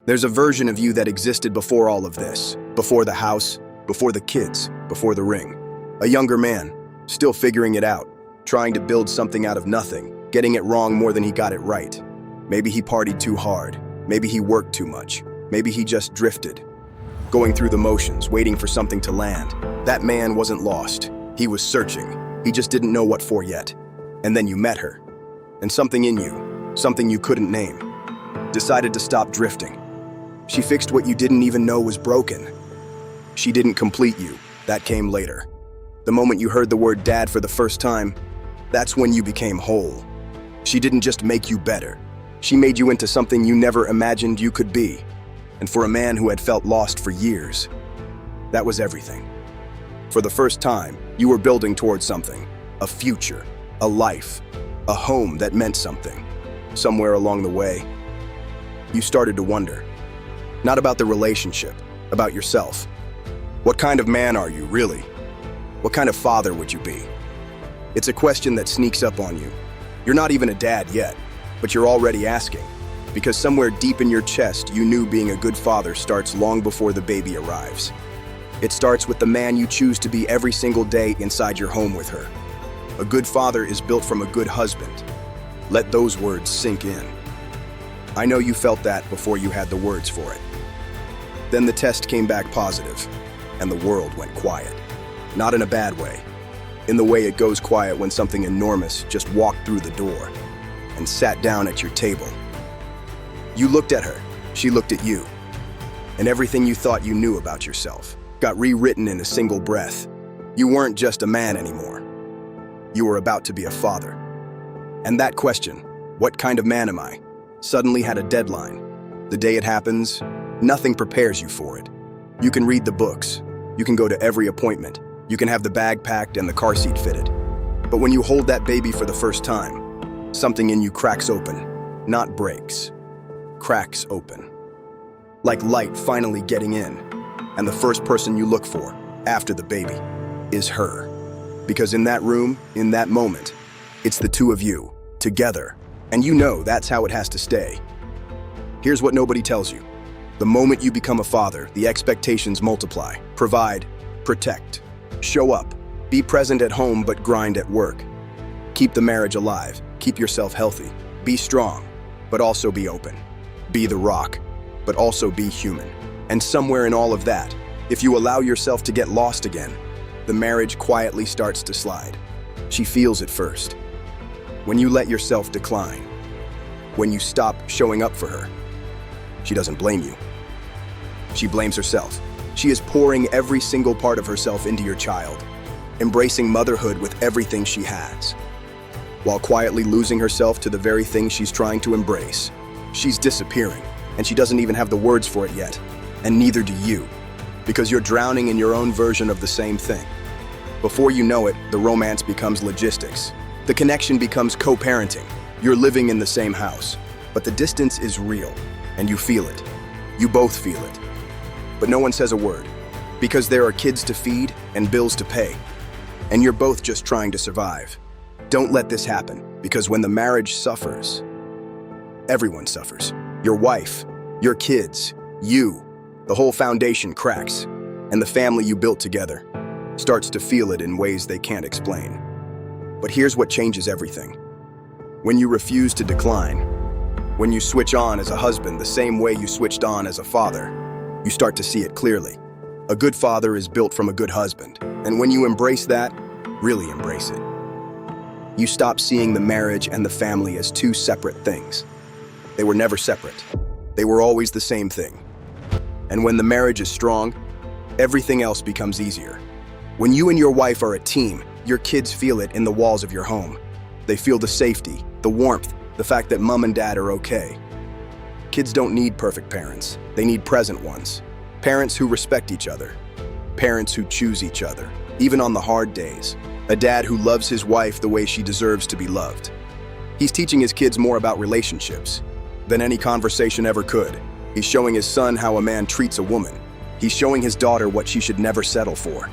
There's a version of you that existed before all of this, before the house, before the kids, before the ring. A younger man, still figuring it out, trying to build something out of nothing, getting it wrong more than he got it right. Maybe he partied too hard, maybe he worked too much, maybe he just drifted, going through the motions, waiting for something to land. That man wasn't lost. He was searching. He just didn't know what for yet. And then you met her. And something in you, something you couldn't name, decided to stop drifting. She fixed what you didn't even know was broken. She didn't complete you. That came later. The moment you heard the word dad for the first time, that's when you became whole. She didn't just make you better. She made you into something you never imagined you could be. And for a man who had felt lost for years, that was everything. For the first time, you were building towards something, a future, a life, a home that meant something. Somewhere along the way, you started to wonder. Not about the relationship, about yourself. What kind of man are you, really? What kind of father would you be? It's a question that sneaks up on you. You're not even a dad yet, but you're already asking. Because somewhere deep in your chest, you knew being a good father starts long before the baby arrives. It starts with the man you choose to be every single day inside your home with her. A good father is built from a good husband. Let those words sink in. I know you felt that before you had the words for it. Then the test came back positive, and the world went quiet. Not in a bad way. In the way it goes quiet when something enormous just walked through the door and sat down at your table. You looked at her, she looked at you, and everything you thought you knew about yourself got rewritten in a single breath. You weren't just a man anymore. You were about to be a father. And that question, what kind of man am I, suddenly had a deadline. The day it happens, nothing prepares you for it. You can read the books, you can go to every appointment, you can have the bag packed and the car seat fitted. But when you hold that baby for the first time, something in you cracks open, not breaks, cracks open. Like light finally getting in, and the first person you look for, after the baby, is her. Because in that room, in that moment, it's the two of you, together, and you know that's how it has to stay. Here's what nobody tells you. The moment you become a father, the expectations multiply. Provide, protect, show up, be present at home but grind at work. Keep the marriage alive, keep yourself healthy, be strong, but also be open. Be the rock, but also be human. And somewhere in all of that, if you allow yourself to get lost again, the marriage quietly starts to slide. She feels it first. When you let yourself decline, when you stop showing up for her, she doesn't blame you. She blames herself. She is pouring every single part of herself into your child, embracing motherhood with everything she has, while quietly losing herself to the very thing she's trying to embrace. She's disappearing, and she doesn't even have the words for it yet, and neither do you, because you're drowning in your own version of the same thing. Before you know it, the romance becomes logistics. The connection becomes co-parenting. You're living in the same house, but the distance is real, and you feel it. You both feel it. But no one says a word, because there are kids to feed and bills to pay, and you're both just trying to survive. Don't let this happen, because when the marriage suffers, everyone suffers. Your wife, your kids, you, the whole foundation cracks, and the family you built together starts to feel it in ways they can't explain. But here's what changes everything. When you refuse to decline, when you switch on as a husband the same way you switched on as a father, you start to see it clearly. A good father is built from a good husband, and when you embrace that, really embrace it, you stop seeing the marriage and the family as two separate things. They were never separate. They were always the same thing. And when the marriage is strong, everything else becomes easier. When you and your wife are a team, your kids feel it in the walls of your home. They feel the safety, the warmth, the fact that mom and dad are okay. Kids don't need perfect parents. They need present ones. Parents who respect each other. Parents who choose each other, even on the hard days. A dad who loves his wife the way she deserves to be loved. He's teaching his kids more about relationships than any conversation ever could. He's showing his son how a man treats a woman. He's showing his daughter what she should never settle for.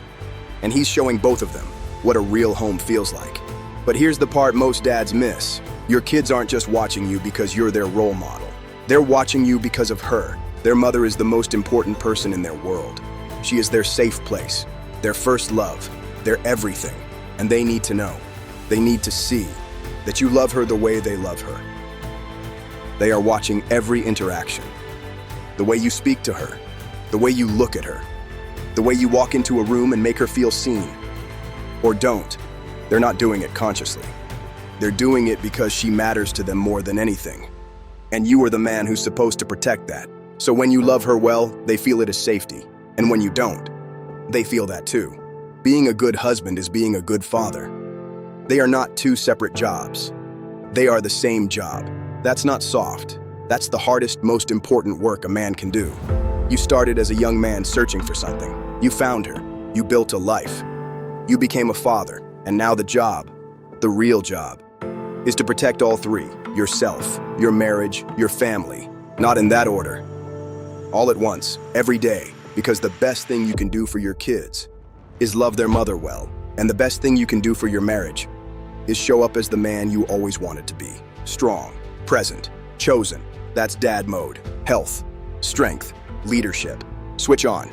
And he's showing both of them what a real home feels like. But here's the part most dads miss. Your kids aren't just watching you because you're their role model. They're watching you because of her. Their mother is the most important person in their world. She is their safe place, their first love, their everything, and they need to know. They need to see that you love her the way they love her. They are watching every interaction. The way you speak to her, the way you look at her, the way you walk into a room and make her feel seen. Or don't. They're not doing it consciously. They're doing it because she matters to them more than anything. And you are the man who's supposed to protect that. So when you love her well, they feel it as safety. And when you don't, they feel that too. Being a good husband is being a good father. They are not two separate jobs. They are the same job. That's not soft. That's the hardest, most important work a man can do. You started as a young man searching for something. You found her. You built a life. You became a father. And now the job, the real job, is to protect all three: yourself, your marriage, your family. Not in that order. All at once, every day, because the best thing you can do for your kids is love their mother well, and the best thing you can do for your marriage is show up as the man you always wanted to be. Strong, present, chosen. That's dad mode. Health, strength, leadership. Switch on.